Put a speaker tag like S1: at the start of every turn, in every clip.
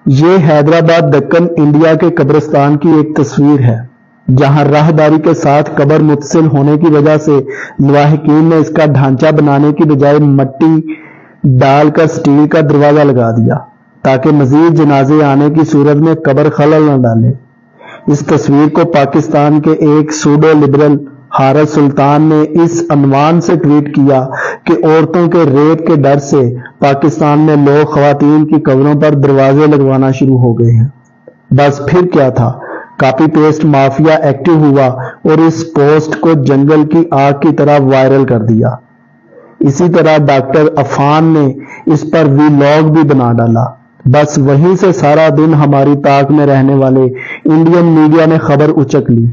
S1: یہ حیدرآباد دکن انڈیا کے قبرستان کی ایک تصویر ہے جہاں راہداری کے ساتھ قبر متصل ہونے کی وجہ سے لواحقین نے اس کا ڈھانچہ بنانے کی بجائے مٹی ڈال کر سٹیل کا دروازہ لگا دیا تاکہ مزید جنازے آنے کی صورت میں قبر خلل نہ ڈالے۔ اس تصویر کو پاکستان کے ایک سوڈو لبرل حارث سلطان نے اس عنوان سے ٹویٹ کیا کہ عورتوں کے ریپ کے ڈر سے پاکستان میں لوگ خواتین کی قبروں پر دروازے لگوانا شروع ہو گئے ہیں۔ بس پھر کیا تھا، کاپی پیسٹ مافیا ایکٹیو ہوا اور اس پوسٹ کو جنگل کی آگ کی طرح وائرل کر دیا۔ اسی طرح ڈاکٹر عفان نے اس پر ویلاگ بھی بنا ڈالا۔ بس وہیں سے سارا دن ہماری طاق میں رہنے والے انڈین میڈیا نے خبر اچک لی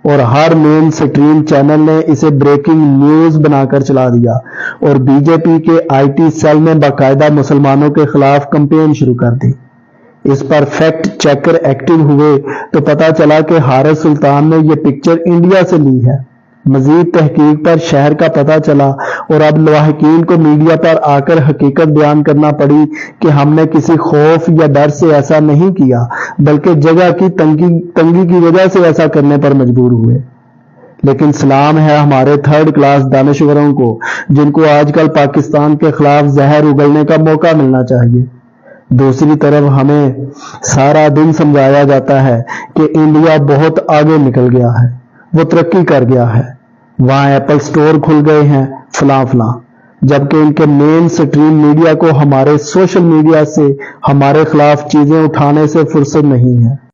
S1: اور ہر مین سٹریم چینل نے اسے بریکنگ نیوز بنا کر چلا دیا، اور بی جے پی کے آئی ٹی سیل نے باقاعدہ مسلمانوں کے خلاف کمپین شروع کر دی۔ اس پر فیکٹ چیکر ایکٹیو ہوئے تو پتا چلا کہ حارث سلطان نے یہ پکچر انڈیا سے لی ہے۔ مزید تحقیق پر شہر کا پتہ چلا اور اب لواحقین کو میڈیا پر آ کر حقیقت بیان کرنا پڑی کہ ہم نے کسی خوف یا ڈر سے ایسا نہیں کیا بلکہ جگہ کی تنگی کی وجہ سے ایسا کرنے پر مجبور ہوئے۔ لیکن سلام ہے ہمارے تھرڈ کلاس دانشوروں کو جن کو آج کل پاکستان کے خلاف زہر اگلنے کا موقع ملنا چاہیے۔ دوسری طرف ہمیں سارا دن سمجھایا جاتا ہے کہ انڈیا بہت آگے نکل گیا ہے، وہ ترقی کر گیا ہے، وہاں ایپل سٹور کھل گئے ہیں، فلاں فلاں، جبکہ ان کے مین سٹریم میڈیا کو ہمارے سوشل میڈیا سے ہمارے خلاف چیزیں اٹھانے سے فرصت نہیں ہے۔